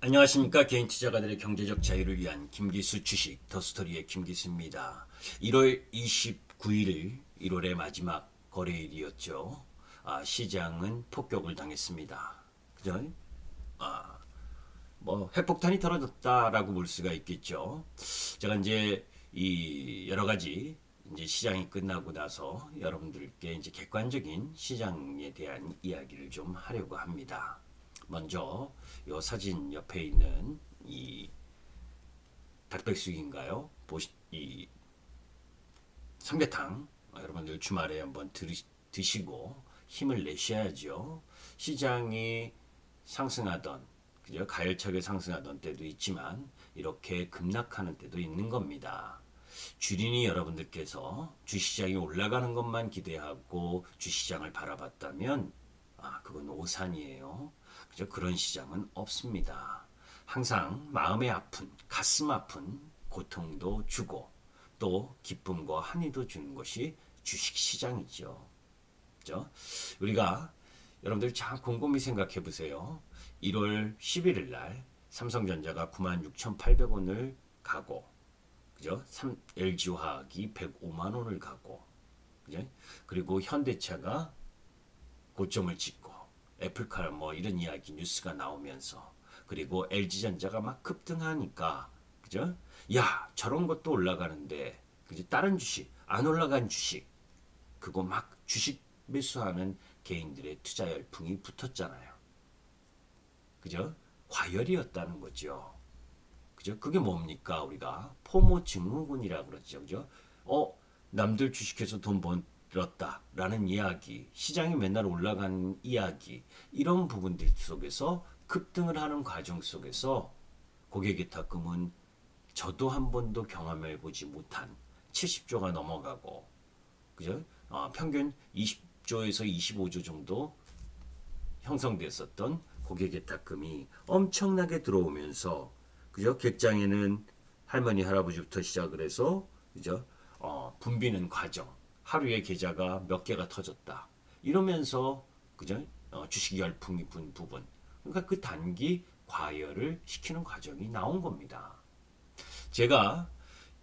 안녕하십니까. 개인 투자가들의 경제적 자유를 위한 김기수 주식 더스토리의 김기수입니다. 1월 29일 1월의 마지막 거래일이었죠. 시장은 폭격을 당했습니다. 그죠? 뭐 핵폭탄이 떨어졌다라고 볼 수가 있겠죠. 제가 이제 이 여러 가지 이제 시장이 끝나고 나서 여러분들께 이제 객관적인 시장에 대한 이야기를 좀 하려고 합니다. 먼저 이 사진 옆에 있는 이 닭백숙인가요? 이 삼계탕 여러분들 주말에 한번 드시고 힘을 내셔야죠. 시장이 상승하던 그죠? 가열차게 상승하던 때도 있지만 이렇게 급락하는 때도 있는 겁니다. 주린이 여러분들께서 주시장이 올라가는 것만 기대하고 주시장을 바라봤다면 그건 오산이에요. 그죠? 그런 시장은 없습니다. 항상 마음에 아픈, 가슴 아픈 고통도 주고 또 기쁨과 한이도 주는 것이 주식시장이죠. 그죠? 우리가 여러분들 참 곰곰이 생각해 보세요. 1월 11일 날 삼성전자가 96,800원을 가고 그죠? LG화학이 105만 원을 가고 그죠? 그리고 현대차가 고점을 찍고 애플카 뭐 이런 이야기 뉴스가 나오면서 그리고 LG전자가 막 급등하니까 그죠? 야 저런 것도 올라가는데 그죠? 다른 주식 안 올라간 주식 그거 막 주식 매수하는 개인들의 투자 열풍이 붙었잖아요. 그죠? 과열이었다는 거죠. 그죠? 그게 뭡니까? 우리가 포모 증후군이라고 그러죠. 그죠? 남들 주식해서 돈 벌었다라는 이야기, 시장이 맨날 올라가는 이야기, 이런 부분들 속에서 급등을 하는 과정 속에서 고객의 탁금은 저도 한 번도 경험해 보지 못한 70조가 넘어가고, 그죠? 평균 20조에서 25조 정도 형성됐었던 고객의 탁금이 엄청나게 들어오면서 그죠? 객장에는 할머니 할아버지부터 시작을 해서 그죠? 붐비는 과정. 하루에 계좌가 몇 개가 터졌다. 이러면서 그죠? 주식 열풍이 분 부분. 그러니까 그 단기 과열을 시키는 과정이 나온 겁니다. 제가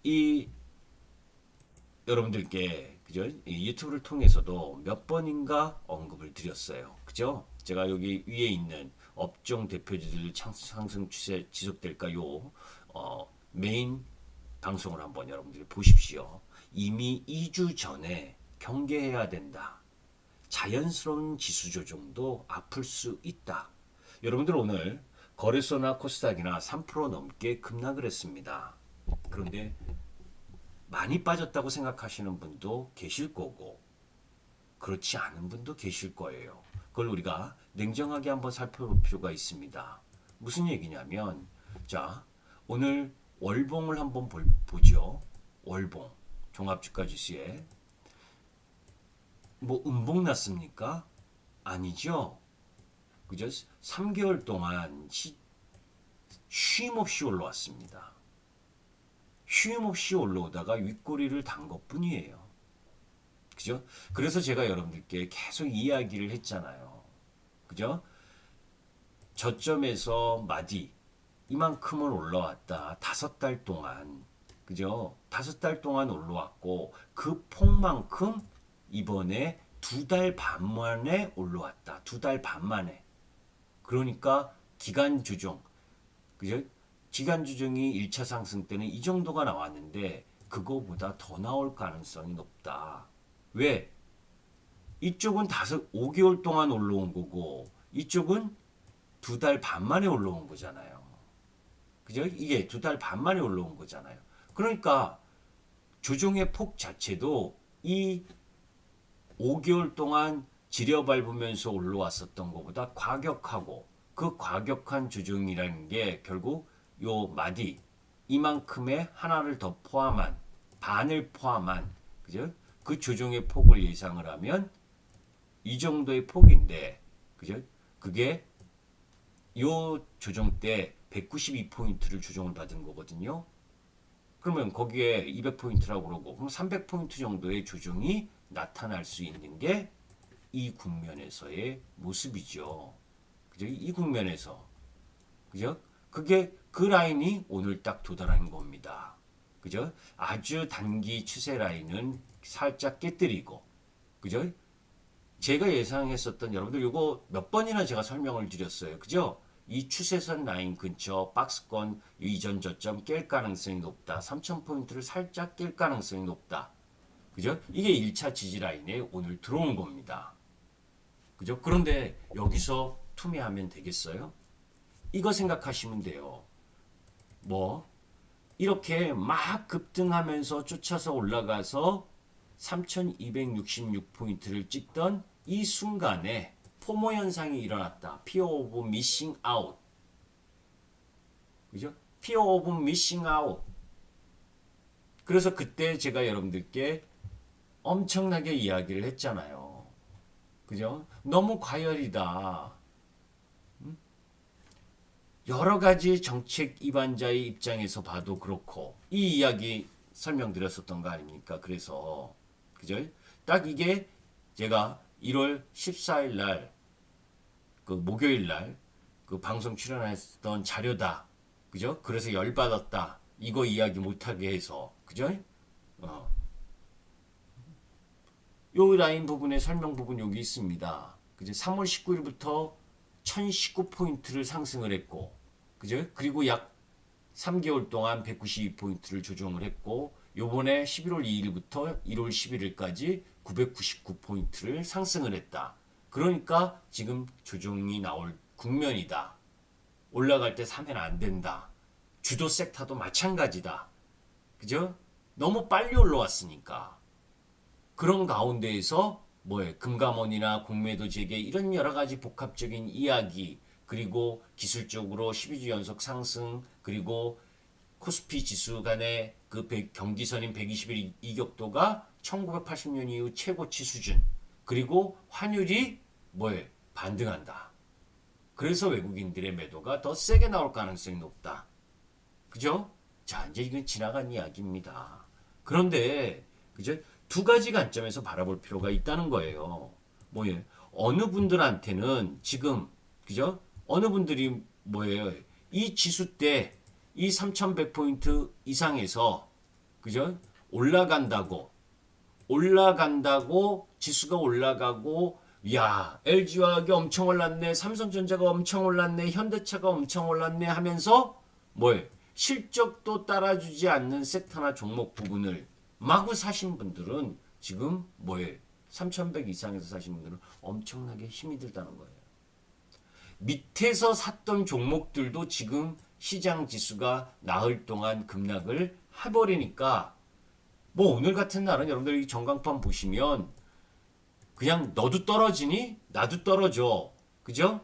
이 여러분들께 그죠? 이 유튜브를 통해서도 몇 번인가 언급을 드렸어요. 그죠? 제가 여기 위에 있는 업종 대표주들 상승 추세 지속될까요? 메인 방송을 한번 여러분들이 보십시오. 이미 2주 전에 경계해야 된다. 자연스러운 지수 조정도 아플 수 있다. 여러분들 오늘 거래소나 코스닥이나 3% 넘게 급락을 했습니다. 그런데 많이 빠졌다고 생각하시는 분도 계실 거고 그렇지 않은 분도 계실 거예요. 그걸 우리가 냉정하게 한번 살펴볼 필요가 있습니다. 무슨 얘기냐면 자 오늘 월봉을 한번 보죠. 월봉 종합주가지수에 뭐 음봉 났습니까? 아니죠. 그죠? 3개월 동안 쉼 없이 올라왔습니다. 쉼 없이 올라오다가 윗꼬리를 단 것뿐이에요. 그죠? 그래서 제가 여러분들께 계속 이야기를 했잖아요. 그죠? 저점에서 마디 이만큼은 올라왔다. 5달 동안. 그죠? 5달 동안 올라왔고 그 폭만큼 이번에 2달 반 만에 올라왔다. 2달 반 만에. 그러니까 기간 조정. 그죠? 기간 조정이 1차 상승 때는 이 정도가 나왔는데 그거보다 더 나올 가능성이 높다. 왜? 이쪽은 5개월 동안 올라온 거고 이쪽은 2달 반 만에 올라온 거잖아요. 그죠? 이게 2달 반 만에 올라온 거잖아요. 그러니까 조정의 폭 자체도 이 5개월 동안 지려밟으면서 올라왔었던 것보다 과격하고 그 과격한 조정이라는 게 결국 요 마디 이만큼의 하나를 더 포함한 반을 포함한 그죠? 그 조정의 폭을 예상을 하면 이 정도의 폭인데 그죠? 그게 요 조정 때 192포인트를 조정을 받은 거거든요. 그러면 거기에 200포인트라고 그러고 그럼 300포인트 정도의 조정이 나타날 수 있는 게 이 국면에서의 모습이죠. 그죠? 이 국면에서 그죠? 그게 그 라인이 오늘 딱 도달한 겁니다. 그죠? 아주 단기 추세 라인은 살짝 깨뜨리고, 그죠? 제가 예상했었던 여러분들 이거 몇 번이나 제가 설명을 드렸어요. 그죠? 이 추세선 라인 근처 박스권 이전 저점 깰 가능성이 높다. 3,000포인트를 살짝 깰 가능성이 높다. 그죠? 이게 1차 지지 라인에 오늘 들어온 겁니다. 그죠? 그런데 여기서 투매하면 되겠어요? 이거 생각하시면 돼요. 뭐 이렇게 막 급등하면서 쫓아서 올라가서 3,266포인트를 찍던 이 순간에 포모 현상이 일어났다. Fear of missing out. 그죠? Fear of missing out. 그래서 그때 제가 여러분들께 엄청나게 이야기를 했잖아요. 그죠? 너무 과열이다. 여러 가지 정책 입안자의 입장에서 봐도 그렇고 이 이야기 설명드렸었던 거 아닙니까? 그래서 그죠? 딱 이게 제가 1월 14일 날 그 목요일 날 그 방송 출연했던 자료다. 그죠? 그래서 열받았다. 이거 이야기 못하게 해서 그죠? 어. 요 라인 부분의 설명 부분 여기 있습니다. 그죠? 3월 19일부터 1019포인트를 상승을 했고, 그죠? 그리고 약 3개월 동안 192포인트를 조정을 했고, 요번에 11월 2일부터 1월 11일까지 999포인트를 상승을 했다. 그러니까 지금 조정이 나올 국면이다. 올라갈 때 사면 안 된다. 주도 섹터도 마찬가지다. 그죠? 너무 빨리 올라왔으니까. 그런 가운데에서 뭐에 금감원이나 공매도 재개 이런 여러 가지 복합적인 이야기 그리고 기술적으로 12주 연속 상승 그리고 코스피 지수 간의 그 경지선인 120일 이격도가 1980년 이후 최고치 수준 그리고 환율이 뭐에 반등한다. 그래서 외국인들의 매도가 더 세게 나올 가능성이 높다. 그죠? 자, 이제 이건 지나간 이야기입니다. 그런데 그죠? 두 가지 관점에서 바라볼 필요가 있다는 거예요. 뭐예요? 어느 분들한테는 지금 그죠? 어느 분들이 뭐예요? 이 지수 때 이 3,100포인트 이상에서 그죠? 올라간다고 지수가 올라가고 야 LG화학이 엄청 올랐네 삼성전자가 엄청 올랐네 현대차가 엄청 올랐네 하면서 뭐예요? 실적도 따라주지 않는 섹터나 종목 부분을 마구 사신 분들은 지금 뭐예요? 3,100 이상에서 사신 분들은 엄청나게 힘이 들다는 거예요. 밑에서 샀던 종목들도 지금 시장 지수가 나흘 동안 급락을 해버리니까 뭐 오늘 같은 날은 여러분들 이 전광판 보시면 그냥 너도 떨어지니 나도 떨어져. 그죠?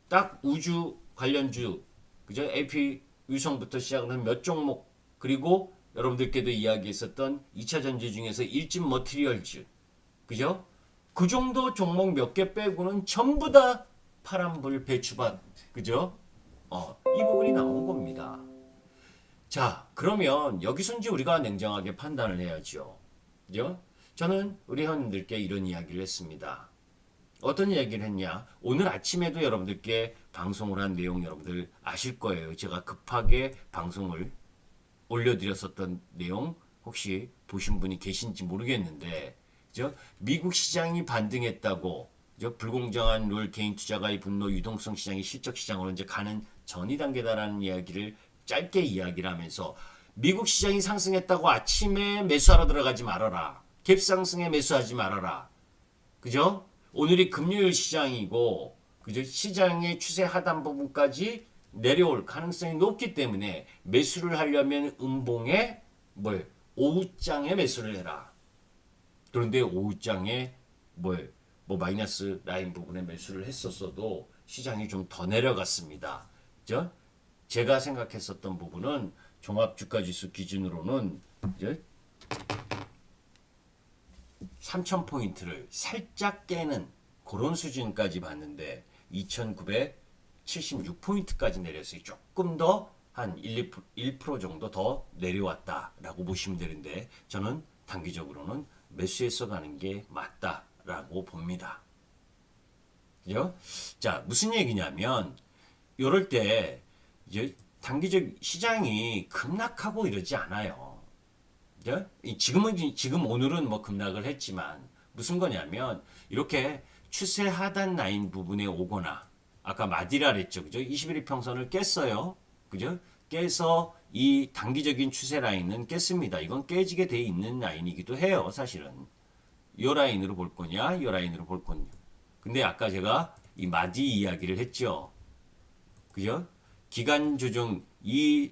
딱 우주 관련주 그죠? AP 위성부터 시작하는 몇 종목 그리고 여러분들께도 이야기했었던 2차 전지 중에서 일진 머티리얼즈 그죠? 그 정도 종목 몇 개 빼고는 전부 다 파란불 배추밭 그죠? 이 부분이 나온 겁니다. 자, 그러면 여기서 이제 우리가 냉정하게 판단을 해야죠. 그죠? 저는 우리 회원님들께 이런 이야기를 했습니다. 어떤 이야기를 했냐? 오늘 아침에도 여러분들께 방송을 한 내용 여러분들 아실 거예요. 제가 급하게 방송을 올려드렸었던 내용 혹시 보신 분이 계신지 모르겠는데 그죠? 미국 시장이 반등했다고 그죠? 불공정한 룰 개인 투자가의 분노 유동성 시장이 실적 시장으로 이제 가는 전이 단계다라는 이야기를 짧게 이야기를 하면서 미국 시장이 상승했다고 아침에 매수하러 들어가지 말아라. 갭 상승에 매수하지 말아라. 그죠? 오늘이 금요일 시장이고 그죠? 시장의 추세 하단 부분까지 내려올 가능성이 높기 때문에 매수를 하려면 음봉에 오후장에 매수를 해라. 그런데 오후장에 뭐 마이너스 라인 부분에 매수를 했었어도 시장이 좀 더 내려갔습니다. 그죠? 제가 생각했었던 부분은 종합주가지수 기준으로는 이제 3,000포인트를 살짝 깨는 그런 수준까지 봤는데 2,976포인트까지 내렸어요. 조금 더 한 1% 정도 더 내려왔다라고 보시면 되는데 저는 단기적으로는 매수해서 가는 게 맞다라고 봅니다. 그죠? 자, 무슨 얘기냐면 이럴 때 이제 단기적 시장이 급락하고 이러지 않아요. 그죠? 지금 오늘은 뭐 급락을 했지만 무슨 거냐면 이렇게 추세 하단 라인 부분에 오거나 아까 마디라 그랬죠. 그죠? 21일 평선을 깼어요. 그죠? 깨서 이 단기적인 추세 라인은 깼습니다. 이건 깨지게 돼 있는 라인이기도 해요. 사실은. 이 라인으로 볼 거냐, 이 라인으로 볼 거냐. 근데 아까 제가 이 마디 이야기를 했죠. 그죠? 기간 조정 이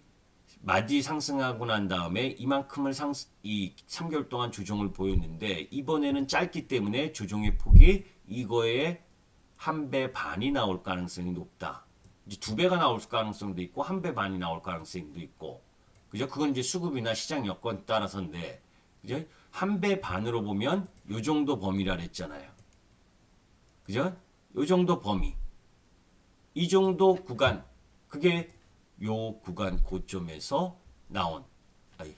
마디 상승하고 난 다음에 이만큼을 이 3개월 동안 조정을 보였는데 이번에는 짧기 때문에 조정의 폭이 이거에 한 배 반이 나올 가능성이 높다. 이제 두 배가 나올 가능성도 있고 한 배 반이 나올 가능성도 있고 그죠? 그건 이제 수급이나 시장 여건 따라서인데 그죠? 한 배 반으로 보면 요 정도 범위라 그랬잖아요. 그죠? 요 정도 범위. 이 정도 구간. 그게 요 구간 고점에서 나온. 아이,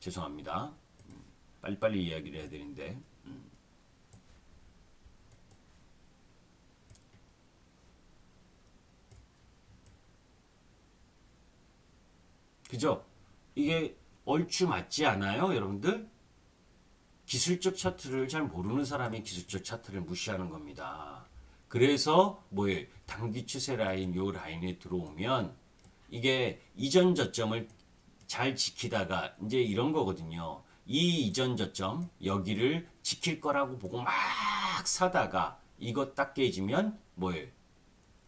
죄송합니다. 빨리빨리 이야기를 해야 되는데. 그죠? 이게 얼추 맞지 않아요, 여러분들? 기술적 차트를 잘 모르는 사람이 기술적 차트를 무시하는 겁니다. 그래서 뭐예요? 단기 추세 라인 요 라인에 들어오면 이게 이전 저점을 잘 지키다가 이제 이런 거거든요. 이 이전 저점 여기를 지킬 거라고 보고 막 사다가 이거 딱 깨지면 뭐예요?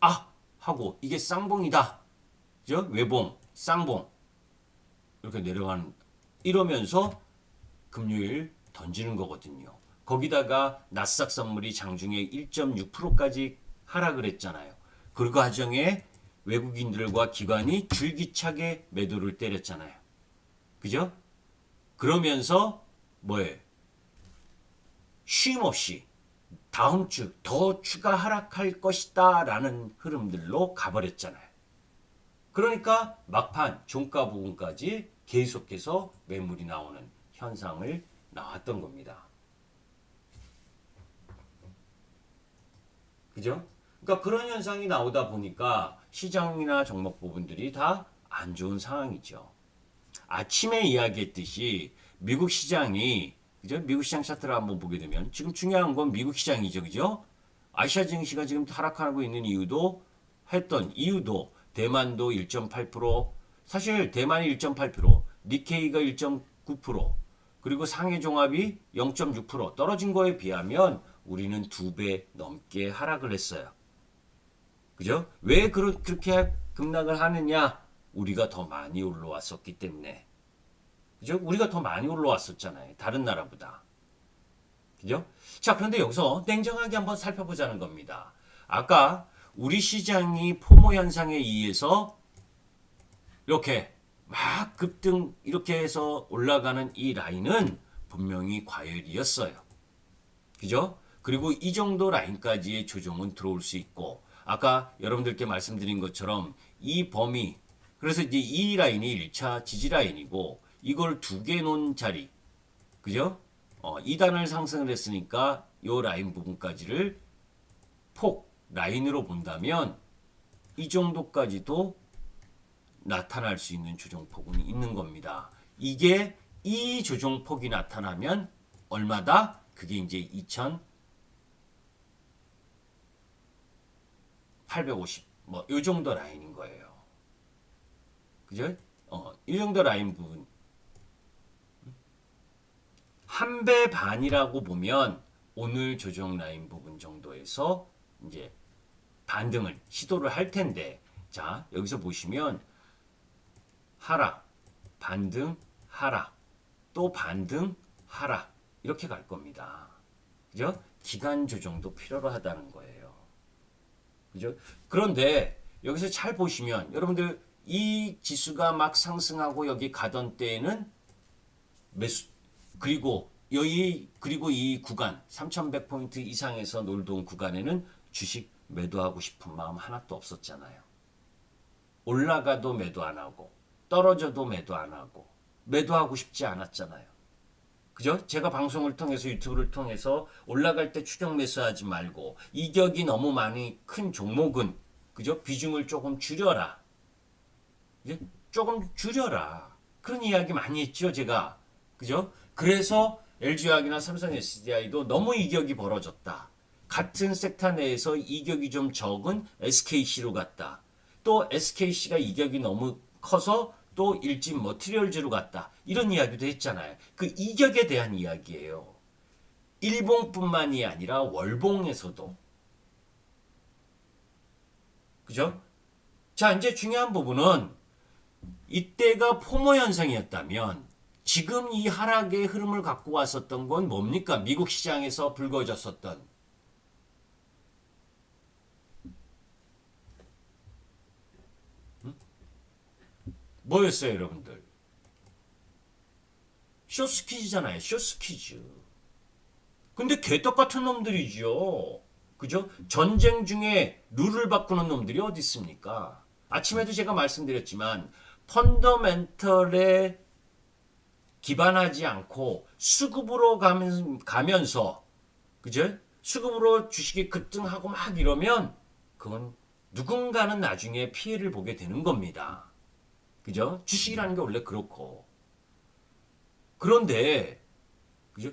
아! 하고 이게 쌍봉이다. 그죠? 외봉, 쌍봉 이렇게 내려가는 이러면서 금요일 던지는 거거든요. 거기다가 나스닥 선물이 장중에 1.6%까지 하락을 했잖아요. 그 과정에 외국인들과 기관이 줄기차게 매도를 때렸잖아요. 그죠? 그러면서 뭐예요? 쉼 없이 다음 주 더 추가 하락할 것이다 라는 흐름들로 가버렸잖아요. 그러니까 막판 종가 부분까지 계속해서 매물이 나오는 현상을 나왔던 겁니다. 그죠? 그러니까 그런 현상이 나오다 보니까 시장이나 종목 부분들이 다 안 좋은 상황이죠. 아침에 이야기했듯이 미국 시장이 그죠? 미국 시장 차트를 한번 보게 되면 지금 중요한 건 미국 시장이죠. 그죠? 아시아 증시가 지금 하락하고 있는 이유도 대만도 1.8%, 사실 대만이 1.8%, 니케이가 1.9%, 그리고 상해 종합이 0.6% 떨어진 거에 비하면 우리는 2배 넘게 하락을 했어요. 그죠? 왜 그렇게 급락을 하느냐? 우리가 더 많이 올라왔었기 때문에. 그죠? 우리가 더 많이 올라왔었잖아요. 다른 나라보다. 그죠? 자, 그런데 여기서 냉정하게 한번 살펴보자는 겁니다. 아까 우리 시장이 포모 현상에 의해서 이렇게 막 급등 이렇게 해서 올라가는 이 라인은 분명히 과열이었어요. 그죠? 그리고 이 정도 라인까지의 조정은 들어올 수 있고 아까 여러분들께 말씀드린 것처럼 이 범위 그래서 이제 이 라인이 1차 지지 라인이고 이걸 두 개 놓은 자리 그죠? 2단을 상승을 했으니까 이 라인 부분까지를 폭 라인으로 본다면 이 정도까지도 나타날 수 있는 조정폭은 있는 겁니다. 이게 이 조정폭이 나타나면 얼마다? 그게 이제 2850 뭐 요 정도 라인인 거예요. 그죠? 이 정도 라인 부분 한 배 반이라고 보면 오늘 조정 라인 부분 정도에서 이제 반등을 시도를 할 텐데 자 여기서 보시면 하락 반등 하락 또 반등 하락 이렇게 갈 겁니다. 그죠? 기간 조정도 필요로 하다는 거예요. 그죠? 그런데 여기서 잘 보시면 여러분들 이 지수가 막 상승하고 여기 가던 때에는 매수 그리고 이 구간 3,100포인트 이상에서 놀던 구간에는 주식 매도하고 싶은 마음 하나도 없었잖아요. 올라가도 매도 안 하고 떨어져도 매도 안 하고 매도하고 싶지 않았잖아요. 그죠? 제가 방송을 통해서 유튜브를 통해서 올라갈 때 추격 매수하지 말고 이격이 너무 많이 큰 종목은 그죠? 비중을 조금 줄여라. 이제 조금 줄여라. 그런 이야기 많이 했죠, 제가. 그죠? 그래서 LG화학이나 삼성 SDI도 너무 이격이 벌어졌다. 같은 섹터 내에서 이격이 좀 적은 SKC로 갔다. 또 SKC가 이격이 너무 커서 또 일진 머티리얼즈로 갔다. 이런 이야기도 했잖아요. 그 이격에 대한 이야기예요. 일봉뿐만이 아니라 월봉에서도. 그죠? 자, 이제 중요한 부분은 이때가 포모 현상이었다면 지금 이 하락의 흐름을 갖고 왔었던 건 뭡니까? 미국 시장에서 불거졌었던 뭐였어요, 여러분들? 쇼스퀴즈잖아요. 쇼스퀴즈. 근데 개떡 같은 놈들이죠. 그죠? 전쟁 중에 룰을 바꾸는 놈들이 어디 있습니까? 아침에도 제가 말씀드렸지만 펀더멘털에 기반하지 않고 수급으로 가면서 그죠? 수급으로 주식이 급등하고 막 이러면 그건 누군가는 나중에 피해를 보게 되는 겁니다. 그죠? 주식이라는 게 원래 그렇고. 그런데 그죠?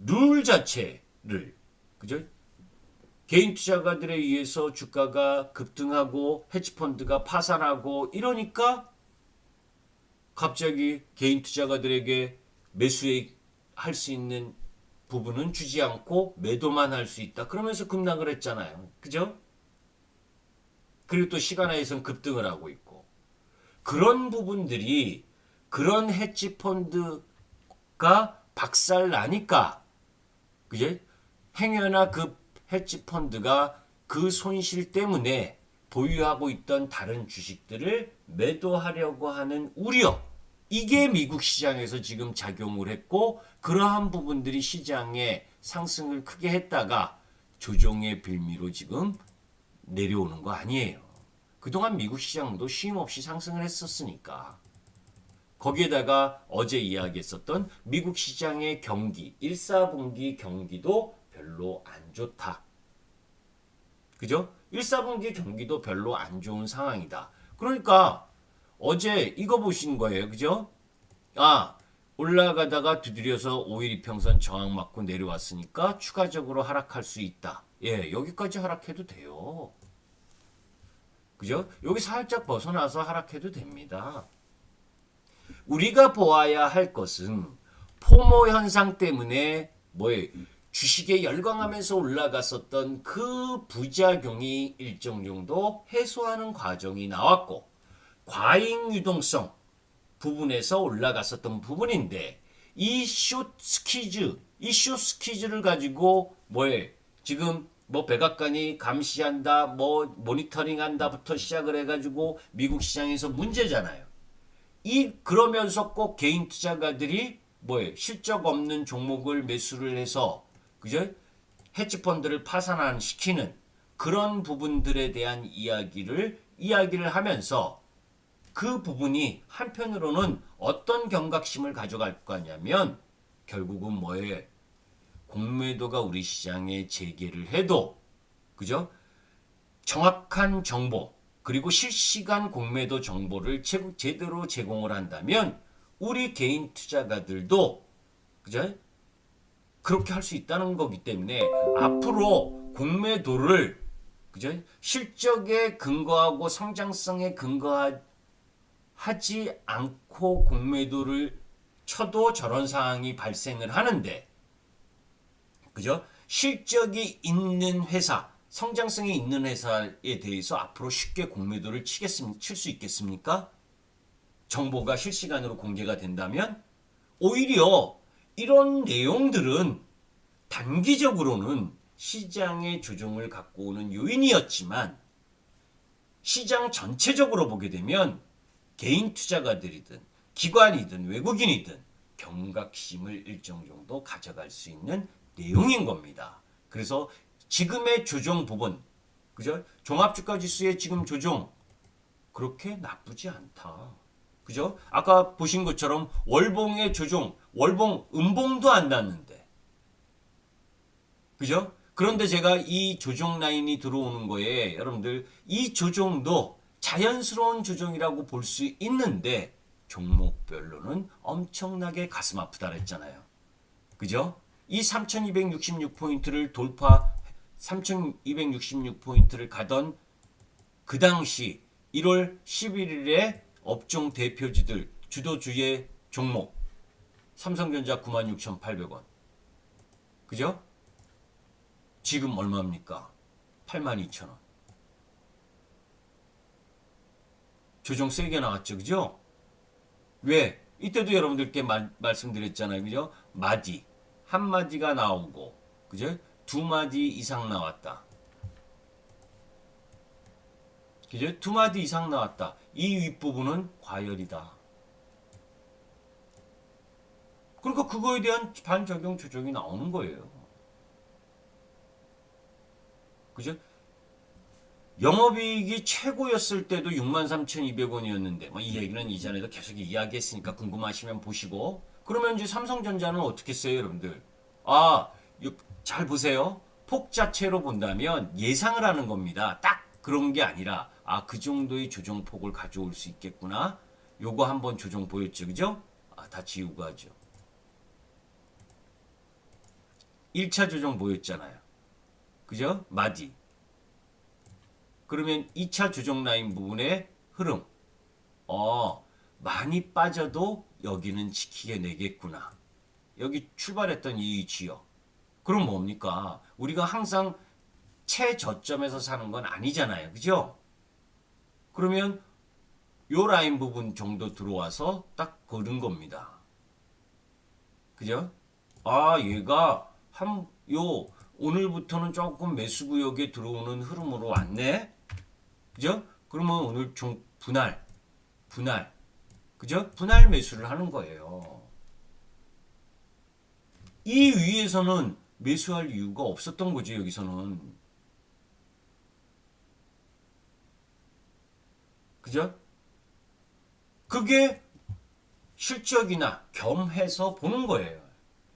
룰 자체를 그죠? 개인 투자가들에 의해서 주가가 급등하고 헤지펀드가 파산하고 이러니까 갑자기 개인 투자가들에게 매수할 수 있는 부분은 주지 않고 매도만 할 수 있다. 그러면서 급락을 했잖아요. 그죠? 그리고 또 시간화에선 급등을 하고 있고. 그런 부분들이 그런 헤지펀드가 박살 나니까 그제 행여나 그 헤지펀드가 그 손실 때문에 보유하고 있던 다른 주식들을 매도하려고 하는 우려. 이게 미국 시장에서 지금 작용을 했고 그러한 부분들이 시장의 상승을 크게 했다가 조정의 빌미로 지금 내려오는 거 아니에요. 그동안 미국 시장도 쉼없이 상승을 했었으니까. 거기에다가 어제 이야기했었던 미국 시장의 경기, 1, 4분기 경기도 별로 안 좋다. 그죠? 1, 4분기 경기도 별로 안 좋은 상황이다. 그러니까 어제 이거 보신 거예요. 그죠? 아, 올라가다가 두드려서 5일 이평선 저항 맞고 내려왔으니까 추가적으로 하락할 수 있다. 예, 여기까지 하락해도 돼요. 그죠? 여기 살짝 벗어나서 하락해도 됩니다. 우리가 보아야 할 것은 포모 현상 때문에 주식에 열광하면서 올라갔었던 그 부작용이 일정 정도 해소하는 과정이 나왔고 과잉 유동성 부분에서 올라갔었던 부분인데 이 숏스퀴즈를 가지고 지금 백악관이 감시한다, 모니터링한다부터 시작을 해가지고 미국 시장에서 문제잖아요. 그러면서 꼭 개인 투자가들이 실적 없는 종목을 매수를 해서 그죠? 헤지펀드를 파산시키는 그런 부분들에 대한 이야기를 하면서 그 부분이 한편으로는 어떤 경각심을 가져갈 거냐면 결국은 공매도가 우리 시장에 재개를 해도 그죠? 정확한 정보 그리고 실시간 공매도 정보를 제대로 제공을 한다면 우리 개인 투자가들도 그죠? 그렇게 할 수 있다는 거기 때문에 앞으로 공매도를 그죠? 실적에 근거하고 성장성에 근거하지 않고 공매도를 쳐도 저런 상황이 발생을 하는데 그죠? 실적이 있는 회사, 성장성이 있는 회사에 대해서 앞으로 쉽게 공매도를 칠 수 있겠습니까? 정보가 실시간으로 공개가 된다면 오히려 이런 내용들은 단기적으로는 시장의 조정을 갖고 오는 요인이었지만 시장 전체적으로 보게 되면 개인 투자가들이든 기관이든 외국인이든 경각심을 일정 정도 가져갈 수 있는 내용인 겁니다. 그래서 지금의 조정 부분, 그죠? 종합주가지수의 지금 조정 그렇게 나쁘지 않다. 그죠? 아까 보신 것처럼 월봉의 조정, 음봉도 안 났는데. 그죠? 그런데 제가 이 조정 라인이 들어오는 거에 여러분들 이 조정도 자연스러운 조정이라고 볼 수 있는데 종목별로는 엄청나게 가슴 아프다 그랬잖아요. 그죠? 이 3266포인트를 돌파 3266포인트를 가던 그 당시 1월 11일에 업종 대표주들 주도주의 종목 삼성전자 96,800원. 그죠? 지금 얼마입니까? 82,000원. 조정 세게 나왔죠. 그죠? 왜? 이때도 여러분들께 말씀드렸잖아요. 그죠? 마디. 한 마디가 나오고, 그죠? 두 마디 이상 나왔다. 그죠? 두 마디 이상 나왔다. 이 윗부분은 과열이다. 그러니까 그거에 대한 반작용 조정이 나오는 거예요. 그죠? 영업이익이 최고였을 때도 63,200원이었는데 뭐 이 얘기는 이전에도 계속 이야기했으니까 궁금하시면 보시고 그러면 이제 삼성전자는 어떻게 써요 여러분들? 잘 보세요. 폭 자체로 본다면 예상을 하는 겁니다. 딱 그런 게 아니라 그 정도의 조정폭을 가져올 수 있겠구나. 요거 한번 조정 보였죠. 그죠? 다 지우고 하죠. 1차 조정 보였잖아요. 그죠? 마디. 그러면 2차 조정 라인 부분의 흐름. 많이 빠져도 여기는 지키게 내겠구나. 여기 출발했던 이 위치요. 그럼 뭡니까? 우리가 항상 최저점에서 사는 건 아니잖아요. 그죠? 그러면 요 라인 부분 정도 들어와서 딱 거는 겁니다. 그죠? 얘가 오늘부터는 조금 매수 구역에 들어오는 흐름으로 왔네. 그죠? 그러면 오늘 분할. 그죠? 분할 매수를 하는 거예요. 이 위에서는 매수할 이유가 없었던 거죠, 여기서는. 그죠? 그게 실적이나 겸해서 보는 거예요.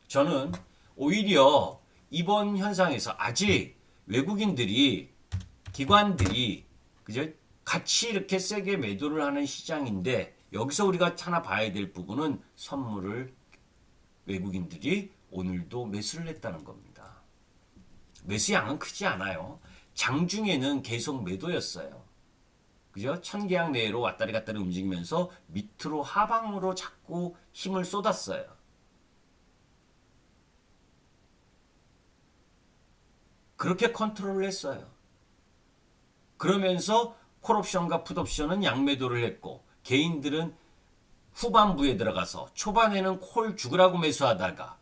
저는 오히려 이번 현상에서 아직 외국인들이, 기관들이, 그죠? 같이 이렇게 세게 매도를 하는 시장인데, 여기서 우리가 하나 봐야 될 부분은 선물을 외국인들이 오늘도 매수를 했다는 겁니다. 매수 양은 크지 않아요. 장중에는 계속 매도였어요. 그죠? 1000계약 내로 왔다리 갔다리 움직이면서 밑으로 하방으로 자꾸 힘을 쏟았어요. 그렇게 컨트롤을 했어요. 그러면서 콜옵션과 풋옵션은 양매도를 했고 개인들은 후반부에 들어가서 초반에는 콜 죽으라고 매수하다가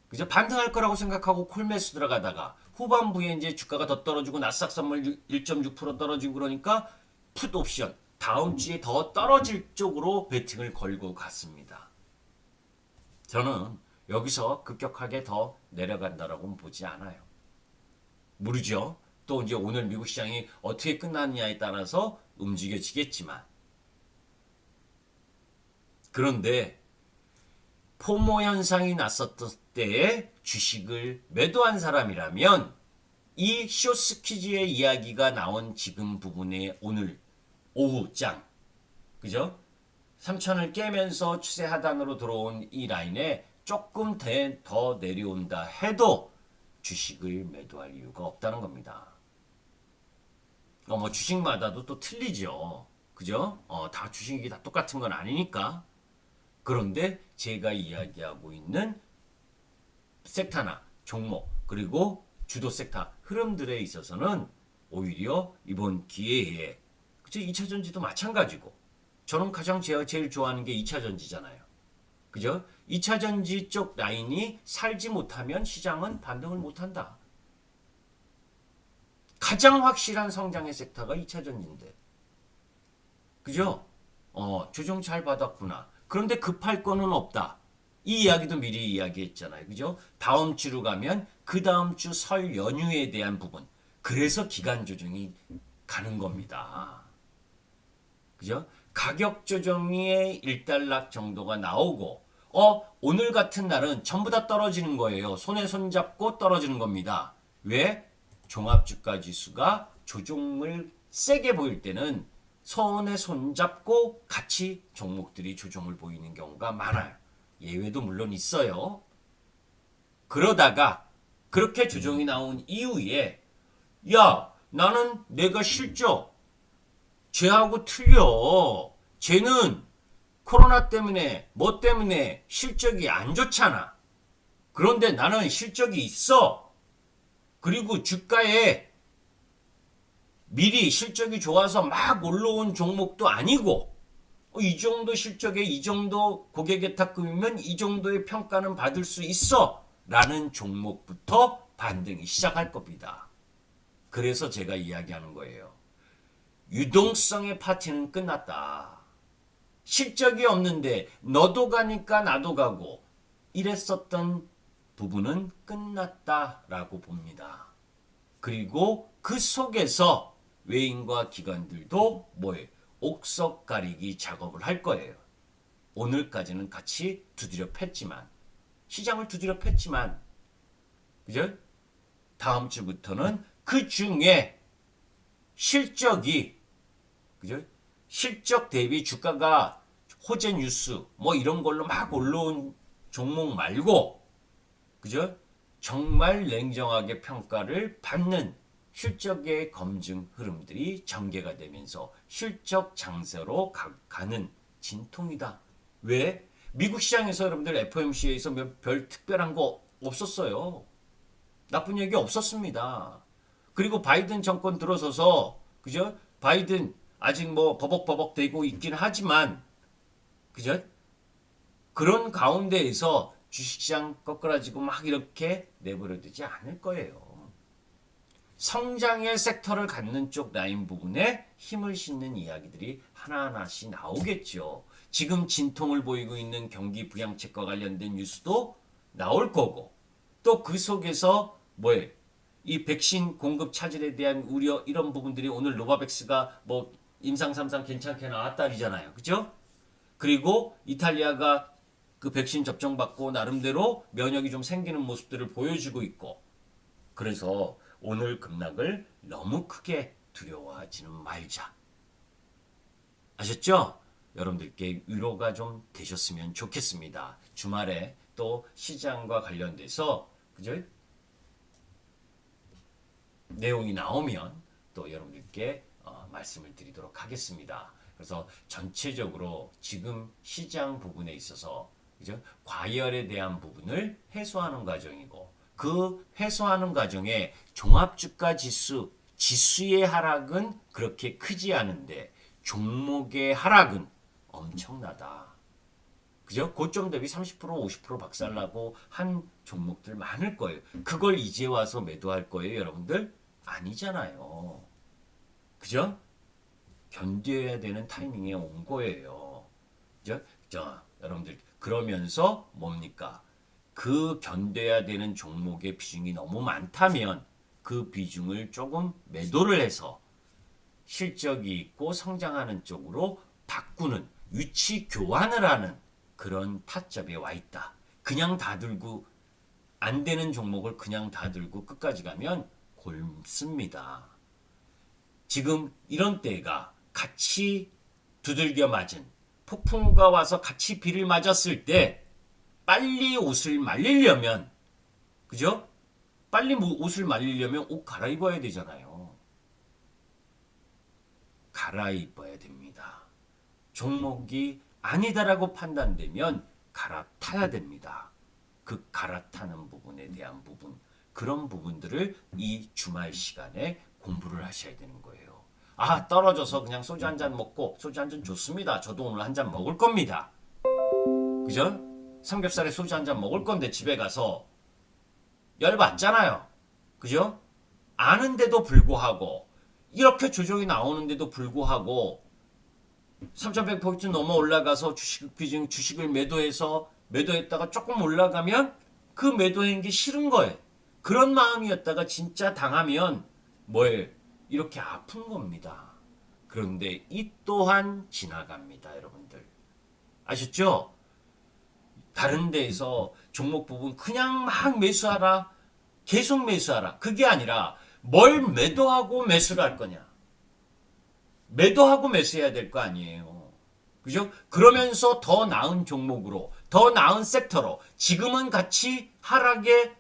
그죠? 반등할 거라고 생각하고 콜 매수 들어가다가 후반부에 이제 주가가 더 떨어지고 나스닥 선물 1.6% 떨어지고 그러니까 풋옵션 다음 주에 더 떨어질 쪽으로 베팅을 걸고 갔습니다. 저는 여기서 급격하게 더 내려간다라고는 보지 않아요. 모르죠. 또 이제 오늘 미국 시장이 어떻게 끝났냐에 따라서 움직여지겠지만 그런데 포모 현상이 났었던 때에 주식을 매도한 사람이라면 이 쇼스퀴즈의 이야기가 나온 지금 부분에 오늘 오후장 그죠? 3천을 깨면서 추세 하단으로 들어온 이 라인에 조금 더 내려온다 해도 주식을 매도할 이유가 없다는 겁니다. 뭐 주식마다도 또 틀리죠. 그죠? 다 주식이 다 똑같은 건 아니니까. 그런데 제가 이야기하고 있는 섹터나 종목 그리고 주도 섹터 흐름들에 있어서는 오히려 이번 기회에 그쵸? 2차 전지도 마찬가지고 저는 제가 제일 좋아하는 게 2차 전지잖아요. 그죠? 2차 전지 쪽 라인이 살지 못하면 시장은 반등을 못한다. 가장 확실한 성장의 섹터가 2차 전지인데. 그죠? 조정 잘 받았구나. 그런데 급할 거는 없다. 이 이야기도 미리 이야기했잖아요. 그죠? 다음 주로 가면 그 다음 주 설 연휴에 대한 부분. 그래서 기간 조정이 가는 겁니다. 그죠? 가격 조정의 일단락 정도가 나오고 오늘 같은 날은 전부 다 떨어지는 거예요. 손에 손잡고 떨어지는 겁니다. 왜? 종합주가 지수가 조정을 세게 보일 때는 손에 손잡고 같이 종목들이 조정을 보이는 경우가 많아요. 예외도 물론 있어요. 그러다가 그렇게 조정이 나온 이후에 야, 나는 내가 실적 쟤하고 틀려. 쟤는 코로나 때문에 뭐 때문에 실적이 안 좋잖아. 그런데 나는 실적이 있어. 그리고 주가에 미리 실적이 좋아서 막 올라온 종목도 아니고 이 정도 실적에 이 정도 고객예탁금이면 이 정도의 평가는 받을 수 있어 라는 종목부터 반등이 시작할 겁니다. 그래서 제가 이야기하는 거예요. 유동성의 파티는 끝났다. 실적이 없는데 너도 가니까 나도 가고 이랬었던 부분은 끝났다라고 봅니다. 그리고 그 속에서 외인과 기관들도 뭐예요? 옥석 가리기 작업을 할 거예요. 오늘까지는 같이 두드려 팼지만 시장을 두드려 팼지만 그죠? 다음 주부터는 그 중에 실적이 그죠? 실적 대비 주가가 호재 뉴스 뭐 이런 걸로 막 올라온 종목 말고 그죠? 정말 냉정하게 평가를 받는 실적의 검증 흐름들이 전개가 되면서 실적 장세로 가는 진통이다. 왜? 미국 시장에서 여러분들 FOMC에서 별 특별한 거 없었어요. 나쁜 얘기 없었습니다. 그리고 바이든 정권 들어서서 그죠? 바이든 아직 뭐 버벅버벅 되고 있긴 하지만 그죠? 그런 가운데에서 주식시장 꺾어라지고 막 이렇게 내버려두지 않을 거예요. 성장의 섹터를 갖는 쪽 라인 부분에 힘을 싣는 이야기들이 하나하나씩 나오겠죠. 지금 진통을 보이고 있는 경기 부양책과 관련된 뉴스도 나올 거고 또 그 속에서 뭐예요? 이 백신 공급 차질에 대한 우려 이런 부분들이 오늘 노바백스가 뭐 임상 3상 괜찮게 나왔다리잖아요. 그죠? 그리고 이탈리아가 그 백신 접종받고 나름대로 면역이 좀 생기는 모습들을 보여주고 있고 그래서 오늘 급락을 너무 크게 두려워하지는 말자. 아셨죠? 여러분들께 위로가 좀 되셨으면 좋겠습니다. 주말에 또 시장과 관련돼서 그죠? 내용이 나오면 또 여러분들께 말씀을 드리도록 하겠습니다. 그래서 전체적으로 지금 시장 부분에 있어서 그죠? 과열에 대한 부분을 해소하는 과정이고 그 해소하는 과정에 종합주가 지수의 하락은 그렇게 크지 않은데 종목의 하락은 엄청나다. 그죠? 고점 대비 30% 50% 박살나고 한 종목들 많을 거예요. 그걸 이제 와서 매도할 거예요, 여러분들? 아니잖아요. 그죠? 견뎌야 되는 타이밍에 온 거예요. 그죠? 자, 여러분들 그러면서 뭡니까? 그 견뎌야 되는 종목의 비중이 너무 많다면 그 비중을 조금 매도를 해서 실적이 있고 성장하는 쪽으로 바꾸는 위치 교환을 하는 그런 타점에 와 있다. 그냥 다 들고 안 되는 종목을 그냥 다 들고 끝까지 가면 곪습니다. 지금 이런 때가 같이 두들겨 맞은 폭풍우가 와서 같이 비를 맞았을 때 빨리 옷을 말리려면 그죠? 빨리 옷을 말리려면 옷 갈아입어야 되잖아요. 갈아입어야 됩니다. 종목이 아니다라고 판단되면 갈아타야 됩니다. 그 갈아타는 부분에 대한 부분 그런 부분들을 이 주말 시간에 공부를 하셔야 되는 거예요. 아 떨어져서 그냥 소주 한 잔 먹고 소주 한 잔 좋습니다. 저도 오늘 한 잔 먹을 겁니다. 그죠? 삼겹살에 소주 한 잔 먹을 건데 집에 가서 열받잖아요. 그죠? 아는데도 불구하고 이렇게 조정이 나오는데도 불구하고 3,100포인트 넘어 올라가서 주식을 매도했다가 조금 올라가면 그 매도한 게 싫은 거예요. 그런 마음이었다가 진짜 당하면 뭐예요? 이렇게 아픈 겁니다. 그런데 이 또한 지나갑니다, 여러분들. 아셨죠? 다른 데에서 종목 부분 그냥 막 매수하라. 계속 매수하라. 그게 아니라 뭘 매도하고 매수를 할 거냐. 매도하고 매수해야 될 거 아니에요. 그죠? 그러면서 더 나은 종목으로, 더 나은 섹터로 지금은 같이 하락의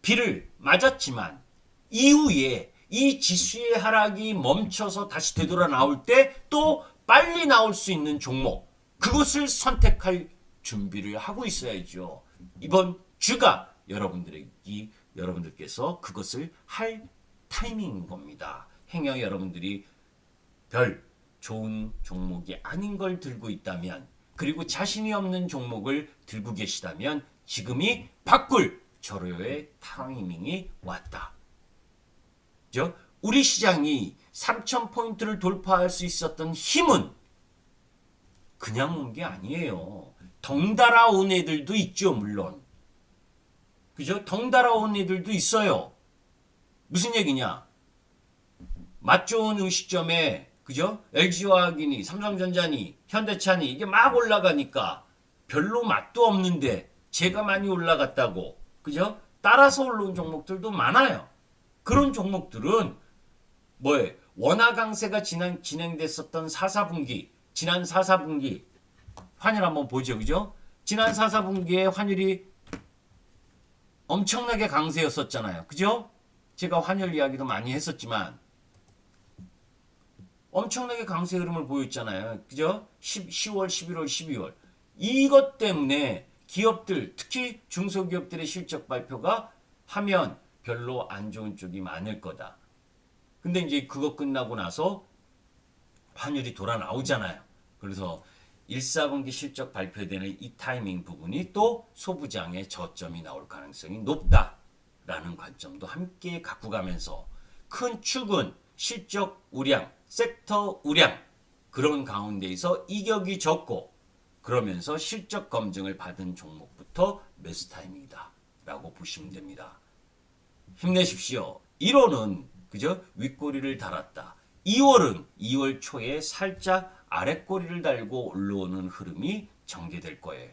비를 맞았지만 이후에 이 지수의 하락이 멈춰서 다시 되돌아 나올 때 또 빨리 나올 수 있는 종목, 그것을 선택할 준비를 하고 있어야죠. 이번 주가 여러분들께서 그것을 할 타이밍인 겁니다. 행여 여러분들이 별 좋은 종목이 아닌 걸 들고 있다면, 그리고 자신이 없는 종목을 들고 계시다면 지금이 바꿀 절호의 타이밍이 왔다. 그죠? 우리 시장이 3,000포인트를 돌파할 수 있었던 힘은 그냥 온 게 아니에요. 덩달아 온 애들도 있죠, 물론. 그죠? 덩달아 온 애들도 있어요. 무슨 얘기냐? 맛 좋은 음식점에, 그죠? LG화학이니, 삼성전자니, 현대차니, 이게 막 올라가니까 별로 맛도 없는데 제가 많이 올라갔다고, 그죠? 따라서 올라온 종목들도 많아요. 그런 종목들은 뭐예요? 원화 강세가 진행됐었던 4분기, 지난 4분기 환율 한번 보죠, 그죠? 지난 4분기에 환율이 엄청나게 강세였었잖아요, 그죠? 제가 환율 이야기도 많이 했었지만 엄청나게 강세 흐름을 보였잖아요, 그죠? 10월, 11월, 12월 이것 때문에 기업들, 특히 중소기업들의 실적 발표가 하면 별로 안 좋은 쪽이 많을 거다. 근데 이제 그거 끝나고 나서 환율이 돌아 나오잖아요. 그래서 1, 4분기 실적 발표되는 이 타이밍 부분이 또 소부장의 저점이 나올 가능성이 높다라는 관점도 함께 갖고 가면서 큰 축은 실적 우량, 섹터 우량, 그런 가운데에서 이격이 적고 그러면서 실적 검증을 받은 종목부터 매수 타이밍이다 라고 보시면 됩니다. 힘내십시오. 1월은 그죠? 윗꼬리를 달았다. 2월 초에 살짝 아랫꼬리를 달고 올라오는 흐름이 전개될 거예요.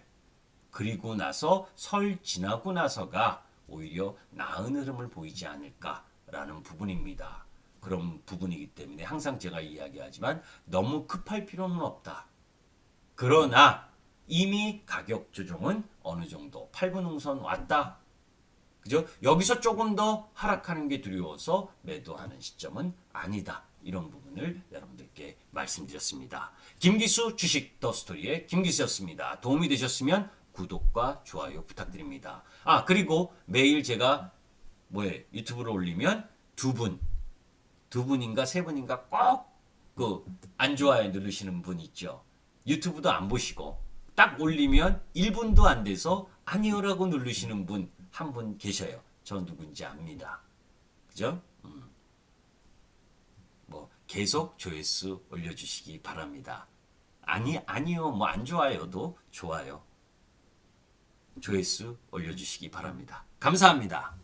그리고 나서 설 지나고 나서가 오히려 나은 흐름을 보이지 않을까라는 부분입니다. 그런 부분이기 때문에 항상 제가 이야기하지만 너무 급할 필요는 없다. 그러나 이미 가격 조정은 어느 정도 8분 응선 왔다. 그죠? 여기서 조금 더 하락하는 게 두려워서 매도하는 시점은 아니다. 이런 부분을 여러분들께 말씀드렸습니다. 김기수 주식 더 스토리의 김기수였습니다. 도움이 되셨으면 구독과 좋아요 부탁드립니다. 아, 그리고 매일 제가 유튜브로 올리면 두 분인가 세 분인가 꼭 그 안 좋아요 누르시는 분 있죠. 유튜브도 안 보시고 딱 올리면 1분도 안 돼서 아니요라고 누르시는 분 한 분 계셔요. 저 누군지 압니다. 그죠? 계속 조회수 올려주시기 바랍니다. 아니요, 안 좋아요도 좋아요. 조회수 올려주시기 바랍니다. 감사합니다.